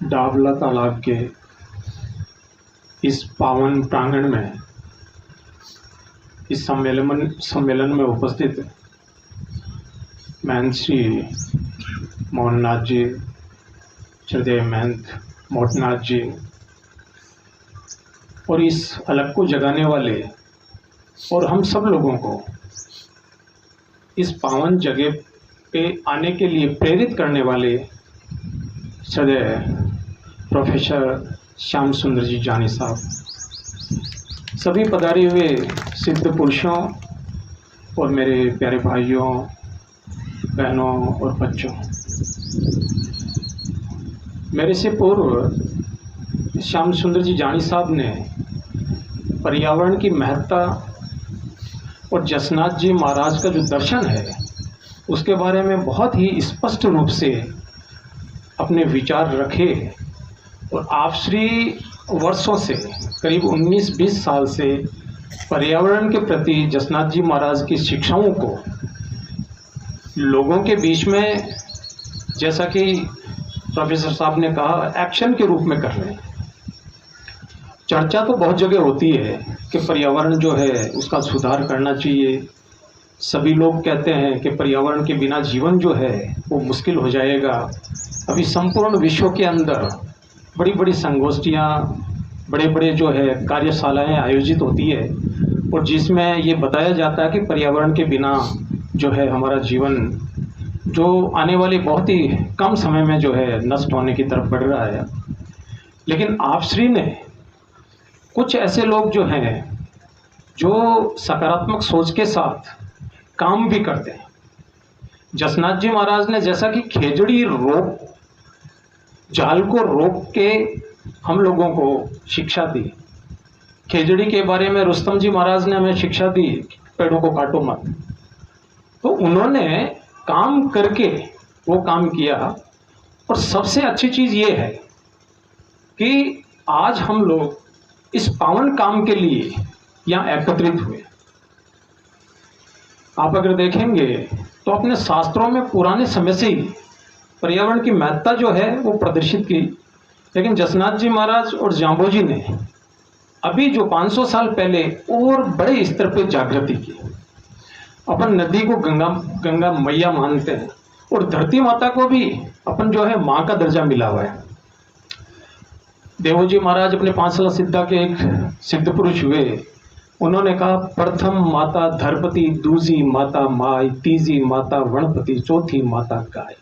डावला तालाब के इस पावन प्रांगण में इस सम्मेलन में उपस्थित महंत श्री मोहननाथ जी, श्रद्धेय महंत मोटनाथ जी और इस अलग को जगाने वाले और हम सब लोगों को इस पावन जगह पे आने के लिए प्रेरित करने वाले श्रद्धेय प्रोफेसर श्याम सुंदर जी जानी साहब, सभी पधारे हुए सिद्ध पुरुषों और मेरे प्यारे भाइयों, बहनों और बच्चों, मेरे से पूर्व श्याम सुंदर जी जानी साहब ने पर्यावरण की महत्ता और जसनाथ जी महाराज का जो दर्शन है उसके बारे में बहुत ही स्पष्ट रूप से अपने विचार रखे और आप श्री वर्षों से करीब 19-20 साल से पर्यावरण के प्रति जसनाथ जी महाराज की शिक्षाओं को लोगों के बीच में, जैसा कि प्रोफेसर साहब ने कहा, एक्शन के रूप में कर रहे हैं। चर्चा तो बहुत जगह होती है कि पर्यावरण जो है उसका सुधार करना चाहिए। सभी लोग कहते हैं कि पर्यावरण के बिना जीवन जो है वो मुश्किल हो जाएगा। अभी संपूर्ण विश्व के अंदर बड़ी बड़ी संगोष्ठियाँ, बड़े बड़े जो है कार्यशालाएं आयोजित होती है और जिसमें ये बताया जाता है कि पर्यावरण के बिना जो है हमारा जीवन जो आने वाले बहुत ही कम समय में जो है नष्ट होने की तरफ बढ़ रहा है। लेकिन आप श्री ने कुछ ऐसे लोग जो हैं जो सकारात्मक सोच के साथ काम भी करते हैं। जसनाथ जी महाराज ने जैसा कि खेजड़ी रोक, जाल को रोक के हम लोगों को शिक्षा दी। खेजड़ी के बारे में रुस्तम जी महाराज ने हमें शिक्षा दी, पेड़ों को काटो मत। तो उन्होंने काम करके वो काम किया। और सबसे अच्छी चीज़ ये है कि आज हम लोग इस पावन काम के लिए यहाँ एकत्रित हुए। आप अगर देखेंगे तो अपने शास्त्रों में पुराने समय से ही पर्यावरण की महत्ता जो है वो प्रदर्शित की, लेकिन जसनाथ जी महाराज और जाम्बोजी ने अभी जो 500 साल पहले और बड़े स्तर पर जागृति की। अपन नदी को गंगा मैया मानते हैं और धरती माता को भी अपन जो है माँ का दर्जा मिला हुआ है। देवोजी महाराज अपने 5 सिद्धा के एक सिद्ध पुरुष हुए। उन्होंने कहा, प्रथम माता धरपति, दूसरी माता माई, तीसरी माता वनपति, चौथी माता गाय।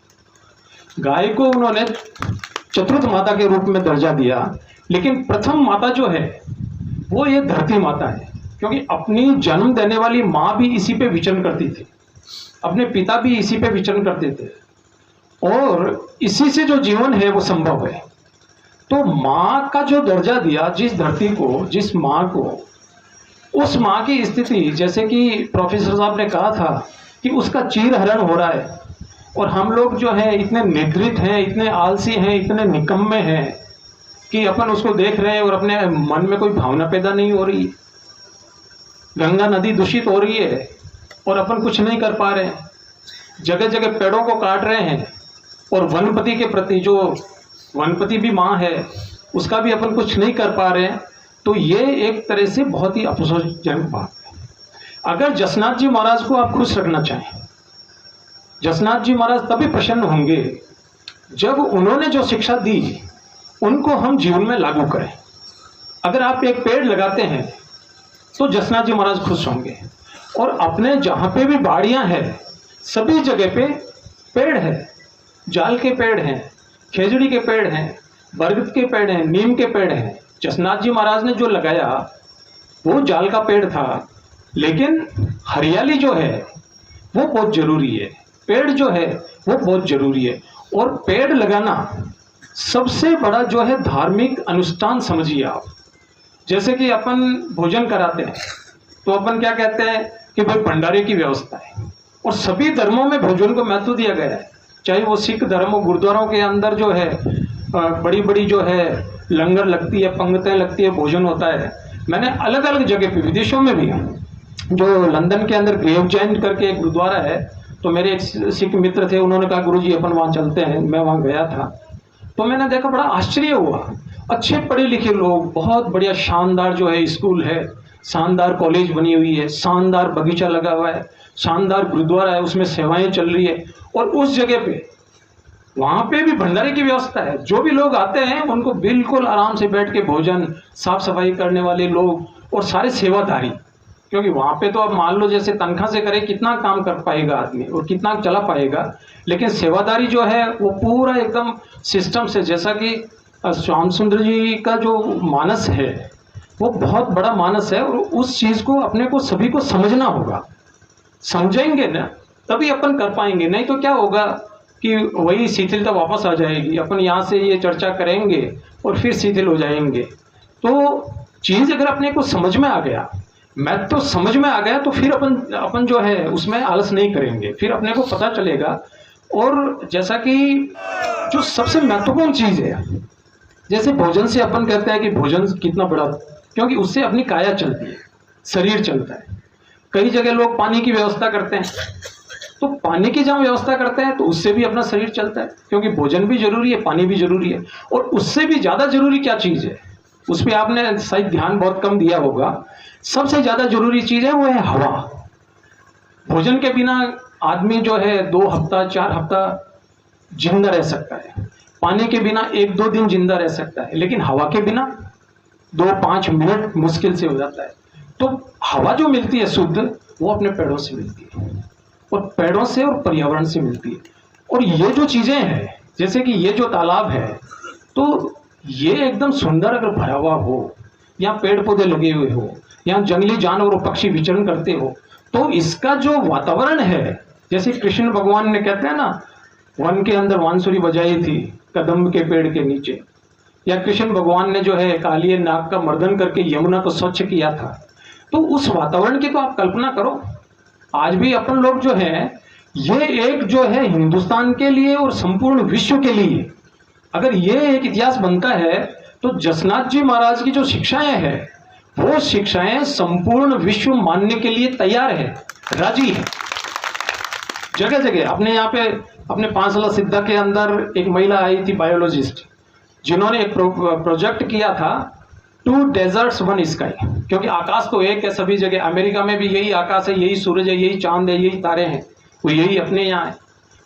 गाय को उन्होंने चतुर्थ माता के रूप में दर्जा दिया, लेकिन प्रथम माता जो है वो ये धरती माता है, क्योंकि अपनी जन्म देने वाली माँ भी इसी पे विचरण करती थी, अपने पिता भी इसी पे विचरण करते थे और इसी से जो जीवन है वो संभव है। तो माँ का जो दर्जा दिया जिस धरती को, जिस माँ को, उस माँ की स्थिति, जैसे कि प्रोफेसर साहब ने कहा था कि उसका चीरहरण हो रहा है और हम लोग जो है इतने निद्रित हैं, इतने आलसी हैं, इतने निकम्मे हैं कि अपन उसको देख रहे हैं और अपने मन में कोई भावना पैदा नहीं हो रही। गंगा नदी दूषित हो रही है और अपन कुछ नहीं कर पा रहे हैं। जगह जगह पेड़ों को काट रहे हैं और वनपति के प्रति, जो वनपति भी माँ है, उसका भी अपन कुछ नहीं कर पा रहे हैं। तो ये एक तरह से बहुत ही अफसोसजनक बात है। अगर जसनाथ जी महाराज को आप खुश रखना चाहें, जसनाथ जी महाराज तभी प्रसन्न होंगे जब उन्होंने जो शिक्षा दी उनको हम जीवन में लागू करें। अगर आप एक पेड़ लगाते हैं तो जसनाथ जी महाराज खुश होंगे। और अपने जहाँ पे भी बाड़ियाँ हैं सभी जगह पे पेड़ है, जाल के पेड़ हैं, खेजड़ी के पेड़ हैं, बरगद के पेड़ हैं, नीम के पेड़ हैं। जसनाथ जी महाराज ने जो लगाया वो जाल का पेड़ था, लेकिन हरियाली जो है वो बहुत जरूरी है, पेड़ जो है वो बहुत जरूरी है। और पेड़ लगाना सबसे बड़ा जो है धार्मिक अनुष्ठान समझिए आप। जैसे कि अपन भोजन कराते हैं तो अपन क्या कहते हैं कि भाई भंडारे की व्यवस्था है, और सभी धर्मों में भोजन को महत्व दिया गया है। चाहे वो सिख धर्म हो, गुरुद्वारों के अंदर जो है बड़ी बड़ी जो है लंगर लगती है, पंक्तियाँ लगती है, भोजन होता है। मैंने अलग अलग जगह पे, विदेशों में भी, जो लंदन के अंदर ग्रेवजैंड करके एक गुरुद्वारा है, तो मेरे एक सिख मित्र थे, उन्होंने कहा गुरुजी अपन वहाँ चलते हैं। मैं वहाँ गया था तो मैंने देखा, बड़ा आश्चर्य हुआ। अच्छे पढ़े लिखे लोग, बहुत बढ़िया शानदार जो है स्कूल है, शानदार कॉलेज बनी हुई है, शानदार बगीचा लगा हुआ है, शानदार गुरुद्वारा है, उसमें सेवाएं चल रही है, और उस जगह पे वहाँ पे भी भंडारे की व्यवस्था है। जो भी लोग आते हैं उनको बिल्कुल आराम से बैठ के भोजन, साफ सफाई करने वाले लोग और सारे सेवादारी, क्योंकि वहाँ पे तो अब मान लो जैसे तनख्वाह से करे कितना काम कर पाएगा आदमी और कितना चला पाएगा, लेकिन सेवादारी जो है वो पूरा एकदम सिस्टम से, जैसा कि श्याम सुंदर जी का जो मानस है वो बहुत बड़ा मानस है, और उस चीज़ को अपने को सभी को समझना होगा। समझेंगे ना तभी अपन कर पाएंगे, नहीं तो क्या होगा कि वही शिथिलता वापस आ जाएगी। अपन यहाँ से ये चर्चा करेंगे और फिर शिथिल हो जाएंगे। तो चीज़ अगर अपने को समझ में आ गया, मैं तो समझ में आ गया, तो फिर अपन जो है उसमें आलस नहीं करेंगे, फिर अपने को पता चलेगा। और जैसा कि जो सबसे महत्वपूर्ण चीज़ है, जैसे भोजन से अपन कहते हैं कि भोजन कितना बड़ा, क्योंकि उससे अपनी काया चलती है, शरीर चलता है। कई जगह लोग पानी की व्यवस्था करते हैं, तो पानी की जहाँ व्यवस्था करते हैं तो उससे भी अपना शरीर चलता है, क्योंकि भोजन भी जरूरी है, पानी भी जरूरी है। और उससे भी ज़्यादा जरूरी क्या चीज़ है, उस पर आपने शायद ध्यान बहुत कम दिया होगा। सबसे ज़्यादा जरूरी चीज़ है वो है हवा। भोजन के बिना आदमी जो है 2 हफ्ता 4 हफ्ता जिंदा रह सकता है, पानी के बिना 1-2 दिन जिंदा रह सकता है, लेकिन हवा के बिना 2-5 मिनट मुश्किल से हो जाता है। तो हवा जो मिलती है शुद्ध, वो अपने पेड़ों से मिलती है, और पेड़ों से और पर्यावरण से मिलती है। और ये जो चीज़ें हैं, जैसे कि ये जो तालाब है, तो ये एकदम सुंदर अगर भरा हुआ हो, यहाँ पेड़ पौधे लगे हुए हो, यहाँ जंगली जानवर और पक्षी विचरण करते हो, तो इसका जो वातावरण है, जैसे कृष्ण भगवान ने कहते हैं ना, वन के अंदर बांसुरी बजाई थी कदम्ब के पेड़ के नीचे, या कृष्ण भगवान ने जो है कालिए नाग का मर्दन करके यमुना को स्वच्छ किया था। तो उस वातावरण की तो आप कल्पना करो। आज भी अपन लोग जो है, ये एक जो है हिंदुस्तान के लिए और संपूर्ण विश्व के लिए, अगर ये एक इतिहास बनता है, तो जसनाथ जी महाराज की जो शिक्षाएं हैं, वो शिक्षाएं संपूर्ण विश्व मानने के लिए तैयार है, राजी है। जगह जगह अपने यहाँ पे, अपने पांचला सिद्धा के अंदर एक महिला आई थी, बायोलॉजिस्ट, जिन्होंने एक प्रोजेक्ट किया था 2 डेजर्ट्स 1 स्काई, क्योंकि आकाश तो एक है सभी जगह। अमेरिका में भी यही आकाश है, यही सूरज है, यही चांद है, यही तारे हैं, वो यही अपने यहाँ है।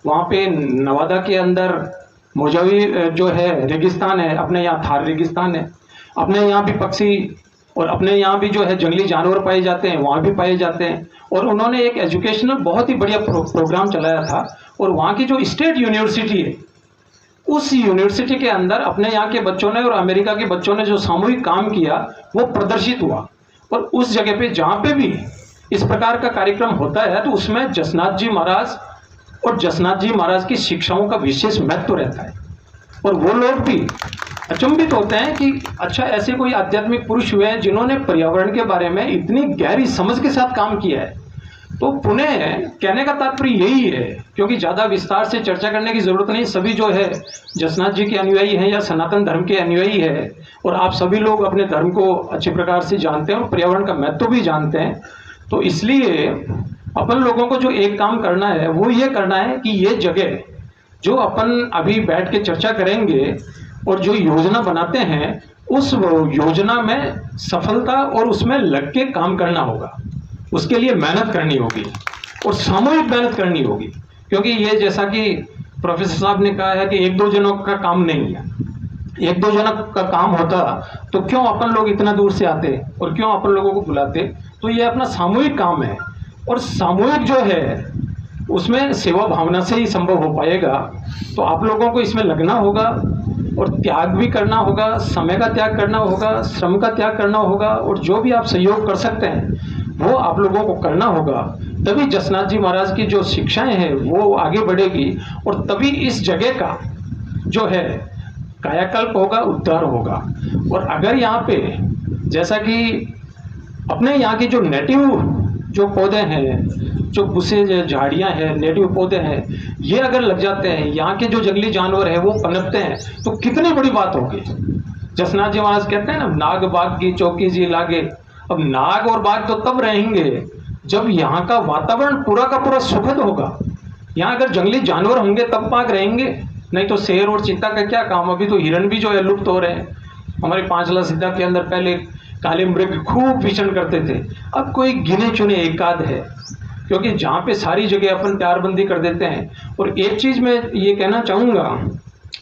वहाँ पे नवादा के अंदर मोजावी जो है रेगिस्तान है, अपने यहाँ थार रेगिस्तान है। अपने यहाँ भी पक्षी और अपने यहाँ भी जो है जंगली जानवर पाए जाते हैं, वहाँ भी पाए जाते हैं। और उन्होंने एक एजुकेशनल बहुत ही बढ़िया प्रोग्राम चलाया था, और वहाँ की जो स्टेट यूनिवर्सिटी है, उस यूनिवर्सिटी के अंदर अपने यहाँ के बच्चों ने और अमेरिका के बच्चों ने जो सामूहिक काम किया वो प्रदर्शित हुआ। और उस जगह पे जहाँ पे भी इस प्रकार का कार्यक्रम होता है, तो उसमें जसनाथ जी महाराज और जसनाथ जी महाराज की शिक्षाओं का विशेष महत्व रहता है। और वो लोग भी अचंभित होते हैं कि अच्छा, ऐसे कोई आध्यात्मिक पुरुष हुए हैं जिन्होंने पर्यावरण के बारे में इतनी गहरी समझ के साथ काम किया है। तो पुनः कहने का तात्पर्य यही है, क्योंकि ज़्यादा विस्तार से चर्चा करने की ज़रूरत नहीं, सभी जो है जसनाथ जी के अनुयायी हैं या सनातन धर्म के अनुयायी है, और आप सभी लोग अपने धर्म को अच्छे प्रकार से जानते हैं और पर्यावरण का महत्व भी जानते हैं। तो इसलिए अपन लोगों को जो एक काम करना है वो ये करना है कि ये जगह जो अपन अभी बैठ के चर्चा करेंगे और जो योजना बनाते हैं, उस योजना में सफलता और उसमें लग के काम करना होगा। उसके लिए मेहनत करनी होगी और सामूहिक मेहनत करनी होगी, क्योंकि ये जैसा कि प्रोफेसर साहब ने कहा है कि 1-2 जनों का काम नहीं है। 1-2 जनों का काम होता तो क्यों अपन लोग इतना दूर से आते और क्यों अपन लोगों को बुलाते। तो ये अपना सामूहिक काम है, और सामूहिक जो है उसमें सेवा भावना से ही संभव हो पाएगा। तो आप लोगों को इसमें लगना होगा और त्याग भी करना होगा, समय का त्याग करना होगा, श्रम का त्याग करना होगा, और जो भी आप सहयोग कर सकते हैं वो आप लोगों को करना होगा। तभी जसनाथ जी महाराज की जो शिक्षाएं हैं वो आगे बढ़ेगी, और तभी इस जगह का जो है कायाकल्प होगा, उद्धार होगा। और अगर यहाँ पे जैसा कि अपने यहाँ की जो नेटिव जो पौधे हैं, जो बुसे झाड़ियाँ हैं, नेटिव पौधे हैं, ये अगर लग जाते हैं, यहाँ के जो जंगली जानवर है वो पनपते हैं, तो कितनी बड़ी बात होगी। जसनाथ जी महाराज कहते हैं ना, नाग बाग की चौकी जी लागे। अब नाग और बाघ तो तब रहेंगे जब यहाँ का वातावरण पूरा का पूरा सुखद होगा। यहाँ अगर जंगली जानवर होंगे तब बाघ रहेंगे, नहीं तो शेर और चीता का क्या काम, अभी तो हिरण भी जो है लुप्त हो रहे हैं। हमारे पांचला सिद्धा के अंदर पहले काले मृग खूब विचरण करते थे, अब कोई गिने चुने एकाध है, क्योंकि जहाँ पे सारी जगह अपन प्यारबंदी कर देते हैं। और एक चीज़ मैं ये कहना चाहूँगा,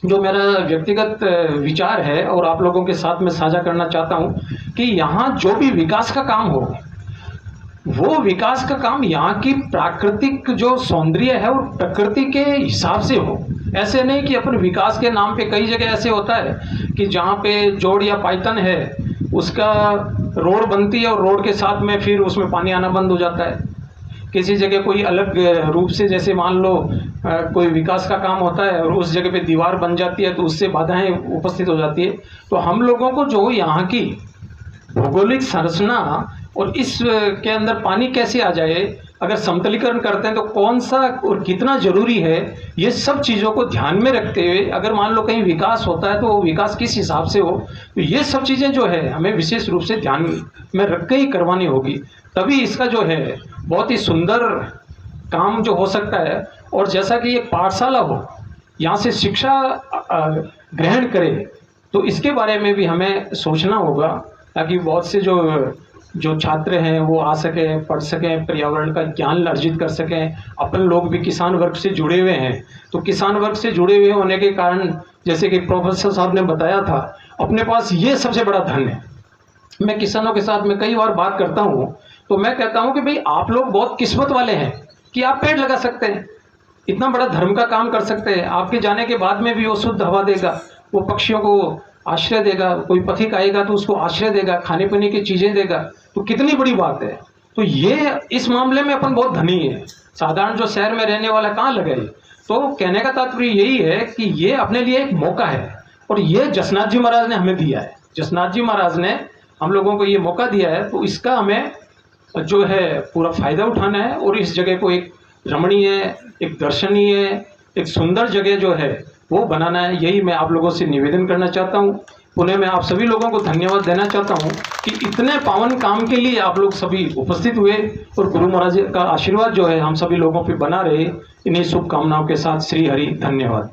जो मेरा व्यक्तिगत विचार है और आप लोगों के साथ में साझा करना चाहता हूँ, कि यहाँ जो भी विकास का काम हो, वो विकास का काम यहाँ की प्राकृतिक जो सौंदर्य है और प्रकृति के हिसाब से हो। ऐसे नहीं कि अपन विकास के नाम पे, कई जगह ऐसे होता है कि जहाँ पे जोड़ या पाइथन है, उसका रोड बनती है और रोड के साथ में फिर उसमें पानी आना बंद हो जाता है। किसी जगह कोई अलग रूप से, जैसे मान लो कोई विकास का काम होता है और उस जगह पे दीवार बन जाती है तो उससे बाधाएं उपस्थित हो जाती है। तो हम लोगों को जो यहाँ की भौगोलिक संरचना और इस के अंदर पानी कैसे आ जाए, अगर समतलीकरण करते हैं तो कौन सा और कितना जरूरी है, ये सब चीज़ों को ध्यान में रखते हुए अगर मान लो कहीं विकास होता है तो वो विकास किस हिसाब से हो, तो ये सब चीज़ें जो है हमें विशेष रूप से ध्यान में रख के ही करवानी होगी, तभी इसका जो है बहुत ही सुंदर काम जो हो सकता है। और जैसा कि एक पाठशाला हो, यहाँ से शिक्षा ग्रहण करे, तो इसके बारे में भी हमें सोचना होगा, ताकि बहुत से जो छात्र हैं वो आ सकें, पढ़ सकें, पर्यावरण का ज्ञान अर्जित कर सकें। अपन लोग भी किसान वर्ग से जुड़े हुए हैं, तो किसान वर्ग से जुड़े हुए होने के कारण, जैसे कि प्रोफेसर साहब ने बताया था, अपने पास ये सबसे बड़ा धन है। मैं किसानों के साथ में कई बार बात करता हूँ तो मैं कहता हूँ कि भाई आप लोग बहुत किस्मत वाले हैं कि आप पेड़ लगा सकते हैं, इतना बड़ा धर्म का काम कर सकते हैं। आपके जाने के बाद में भी वो शुद्ध हवा देगा, वो पक्षियों को आश्रय देगा, कोई पथिक आएगा तो उसको आश्रय देगा, खाने पीने की चीज़ें देगा, तो कितनी बड़ी बात है। तो ये इस मामले में अपन बहुत धनी है, साधारण जो शहर में रहने वाला कहाँ लगे। तो कहने का तात्पर्य यही है कि ये अपने लिए एक मौका है, और ये जसनाथ जी महाराज ने हमें दिया है। जसनाथ जी महाराज ने हम लोगों को ये मौका दिया है, तो इसका हमें जो है पूरा फायदा उठाना है और इस जगह को एक रमणीय, एक दर्शनीय, एक सुंदर जगह जो है वो बनाना है। यही मैं आप लोगों से निवेदन करना चाहता हूँ। पुनः मैं आप सभी लोगों को धन्यवाद देना चाहता हूँ कि इतने पावन काम के लिए आप लोग सभी उपस्थित हुए, और गुरु महाराज का आशीर्वाद जो है हम सभी लोगों पे बना रहे। इन्हीं शुभकामनाओं के साथ श्री हरि, धन्यवाद।